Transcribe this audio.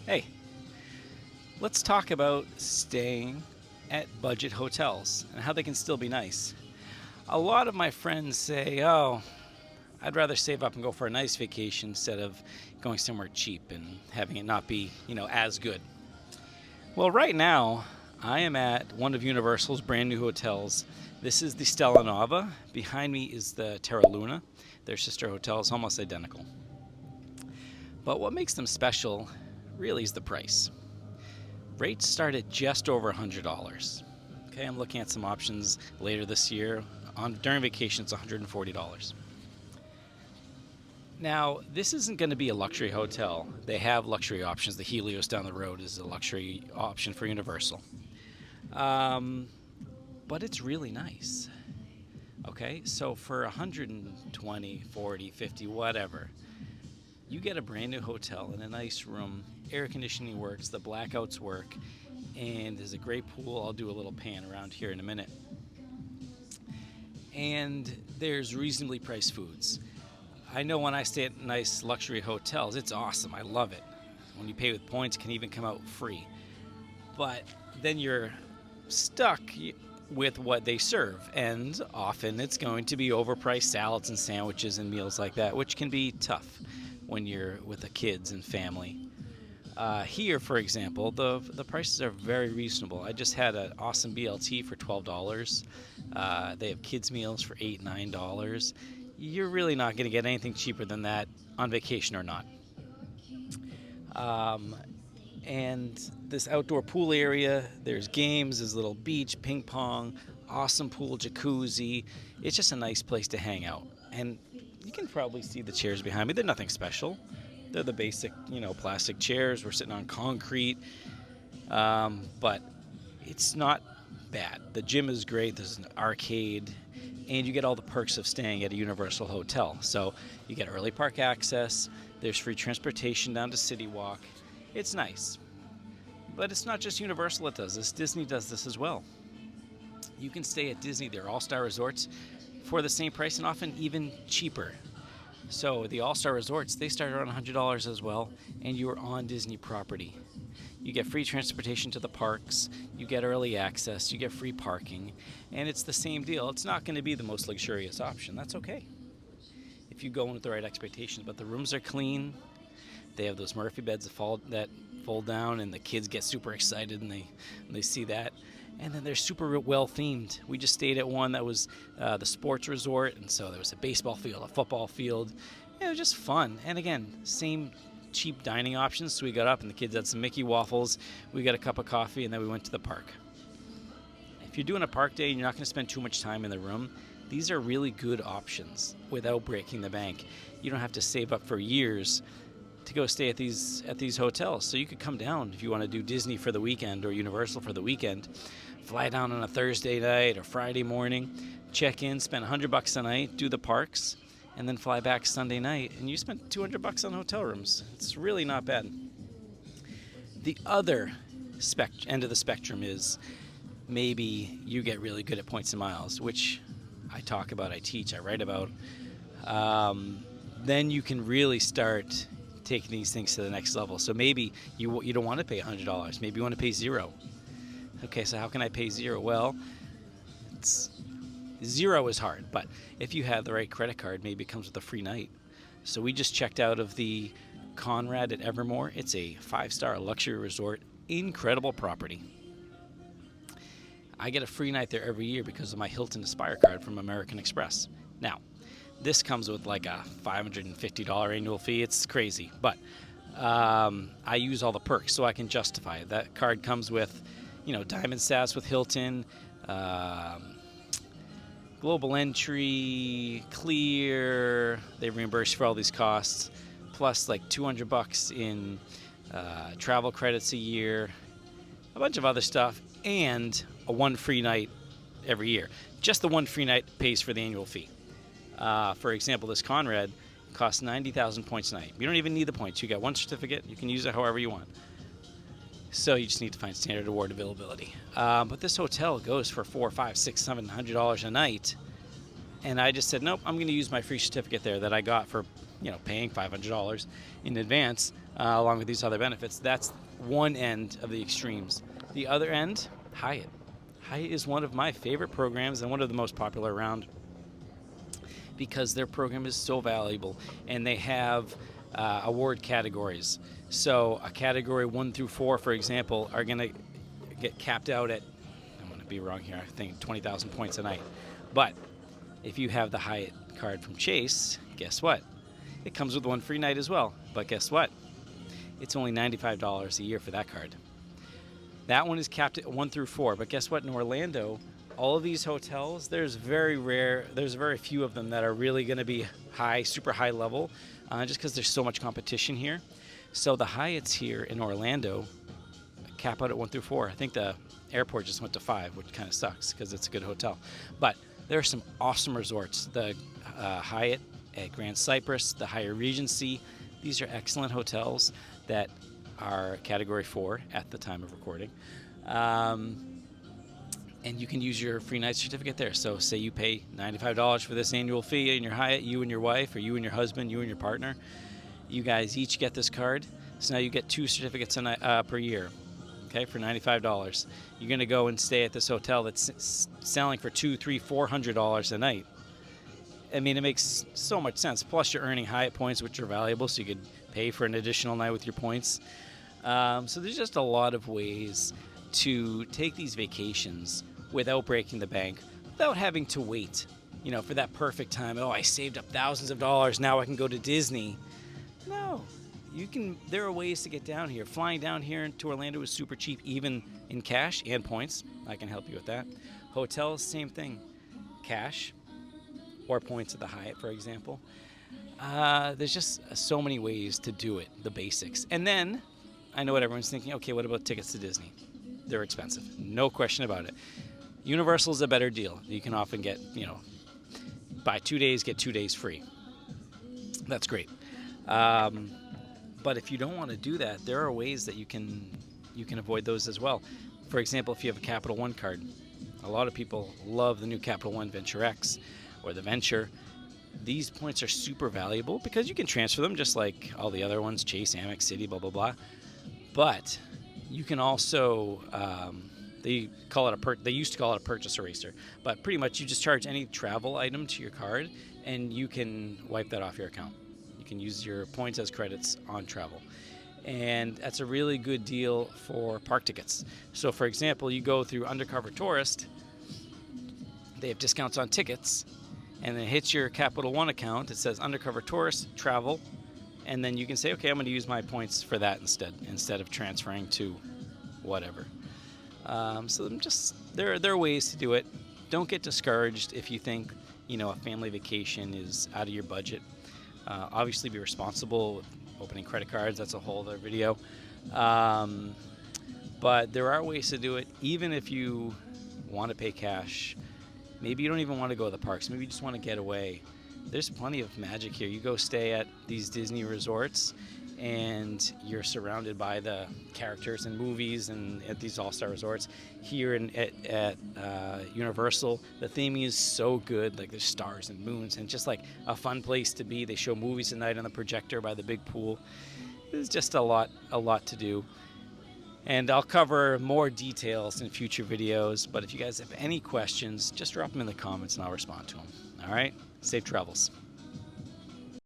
Hey, let's talk about staying at budget hotels and how they can still be nice. A lot of my friends say, oh, I'd rather save up and go for a nice vacation instead of going somewhere cheap and having it not be, as good. Well, right now, I am at one of Universal's brand new hotels. This is the Stella Nova. Behind me is the Terra Luna. Their sister hotel is almost identical. But what makes them special really is the price. Rates start at just over $100. Okay, I'm looking at some options later this year. During vacation, it's $140. Now, this isn't going to be a luxury hotel. They have luxury options. The Helios down the road is a luxury option for Universal. But it's really nice. Okay, so for 120, 40, 50, whatever, you get a brand new hotel in a nice room. Air conditioning works, the blackouts work, and there's a great pool. I'll do a little pan around here in a minute. And there's reasonably priced foods. I know when I stay at nice luxury hotels, it's awesome. I love it. When you pay with points, it can even come out free. But then you're stuck with what they serve, and often it's going to be overpriced salads and sandwiches and meals like that, which can be tough when you're with the kids and family. Here, for example, the prices are very reasonable. I just had an awesome BLT for $12. They have kids meals for $8, $9. You're really not going to get anything cheaper than that on vacation or not. And this outdoor pool area, there's games, there's a little beach, ping pong, awesome pool, jacuzzi. It's just a nice place to hang out. And you can probably see the chairs behind me. They're nothing special. They're the basic, plastic chairs. We're sitting on concrete. But it's not bad. The gym is great. There's an arcade. And you get all the perks of staying at a Universal hotel. So you get early park access. There's free transportation down to City Walk. It's nice. But it's not just Universal that does this. Disney does this as well. You can stay at Disney, their all-star resorts, for the same price and often even cheaper. So the all-star resorts, they start around $100 as well, and you are on Disney property. You get free transportation to the parks, you get early access, you get free parking, and it's the same deal. It's not going to be the most luxurious option. That's okay if you go in with the right expectations, but the rooms are clean. They have those Murphy beds that fold down, and the kids get super excited and they see that. And then they're super well themed. We just stayed at one that was the sports resort, and so there was a baseball field, a football field. It was just fun. And again, same cheap dining options. So we got up and the kids had some Mickey waffles. We got a cup of coffee, and then we went to the park. If you're doing a park day and you're not going to spend too much time in the room, these are really good options without breaking the bank. You don't have to save up for years to go stay at these hotels. So you could come down if you want to do Disney for the weekend or Universal for the weekend. Fly down on a Thursday night or Friday morning, check in, spend $100 a night, do the parks, and then fly back Sunday night, and you spend $200 on hotel rooms. It's really not bad. The other end of the spectrum is maybe you get really good at points and miles, which I talk about, I teach, I write about. Then you can really start taking these things to the next level. So maybe you don't want to pay $100. Maybe you want to pay $0. Okay, so how can I pay $0? Well, $0 is hard, but if you have the right credit card, maybe it comes with a free night. So we just checked out of the Conrad at Evermore. It's a 5-star luxury resort, incredible property. I get a free night there every year because of my Hilton Aspire card from American Express. Now, this comes with like a $550 annual fee. It's crazy, but I use all the perks so I can justify it. That card comes with, Diamond Status with Hilton, Global Entry, Clear. They reimburse for all these costs, plus like $200 in travel credits a year, a bunch of other stuff, and a one free night every year. Just the one free night pays for the annual fee. For example, this Conrad costs 90,000 points a night. You don't even need the points. You got one certificate. You can use it however you want. So you just need to find standard award availability. But this hotel goes for $400, $500, $600, $700 a night. And I just said, nope, I'm going to use my free certificate there that I got for paying $500 in advance, along with these other benefits. That's one end of the extremes. The other end, Hyatt. Hyatt is one of my favorite programs and one of the most popular around, because their program is so valuable, and they have award categories. So a category 1 through 4, for example, are going to get capped out at, I'm going to be wrong here, I think 20,000 points a night. But if you have the Hyatt card from Chase, guess what? It comes with one free night as well. But guess what? It's only $95 a year for that card. That one is capped at 1 through 4. But guess what? In Orlando, all of these hotels, there's very few of them that are really going to be high, super high level, just because there's so much competition here. So the Hyatts here in Orlando cap out at 1 through 4. I think the airport just went to 5, which kind of sucks because it's a good hotel. But there are some awesome resorts. The Hyatt at Grand Cypress, the Hyatt Regency. These are excellent hotels that are Category 4 at the time of recording. And you can use your free night certificate there. So say you pay $95 for this annual fee in your Hyatt, you and your wife, or you and your husband, you and your partner. You guys each get this card. So now you get 2 certificates per year, okay, for $95. You're going to go and stay at this hotel that's selling for $200, $300, $400 a night. I mean, it makes so much sense. Plus, you're earning Hyatt points, which are valuable, so you could pay for an additional night with your points. So there's just a lot of ways to take these vacations without breaking the bank, without having to wait, for that perfect time. Oh, I saved up thousands of dollars. Now I can go to Disney. No, there are ways to get down here. Flying down here to Orlando is super cheap, even in cash and points. I can help you with that. Hotels, same thing. Cash or points at the Hyatt, for example. There's just so many ways to do it, the basics. And then, I know what everyone's thinking, okay, what about tickets to Disney? They're expensive, no question about it. Universal is a better deal. You can often get, buy 2 days, get 2 days free. That's great. But if you don't want to do that, there are ways that you can avoid those as well. For example, if you have a Capital One card, a lot of people love the new Capital One Venture X or the Venture. These points are super valuable because you can transfer them just like all the other ones, Chase, Amex, Citi, blah, blah, blah. But you can also, they used to call it a purchase eraser, but pretty much you just charge any travel item to your card and you can wipe that off your account. You can use your points as credits on travel. And that's a really good deal for park tickets. So for example, you go through Undercover Tourist, they have discounts on tickets, and then it hits your Capital One account. It says Undercover Tourist, travel, and then you can say, okay, I'm going to use my points for that instead of transferring to whatever. So there are ways to do it. Don't get discouraged if you think, a family vacation is out of your budget. Obviously, be responsible with opening credit cards. That's a whole other video. But there are ways to do it, even if you want to pay cash. Maybe you don't even want to go to the parks. Maybe you just want to get away. There's plenty of magic here. You go stay at these Disney resorts, and you're surrounded by the characters and movies and at these all-star resorts. Here at Universal, the theming is so good. Like, there's stars and moons and just like a fun place to be. They show movies at night on the projector by the big pool. There's just a lot to do. And I'll cover more details in future videos. But if you guys have any questions, just drop them in the comments and I'll respond to them. All right? Safe travels.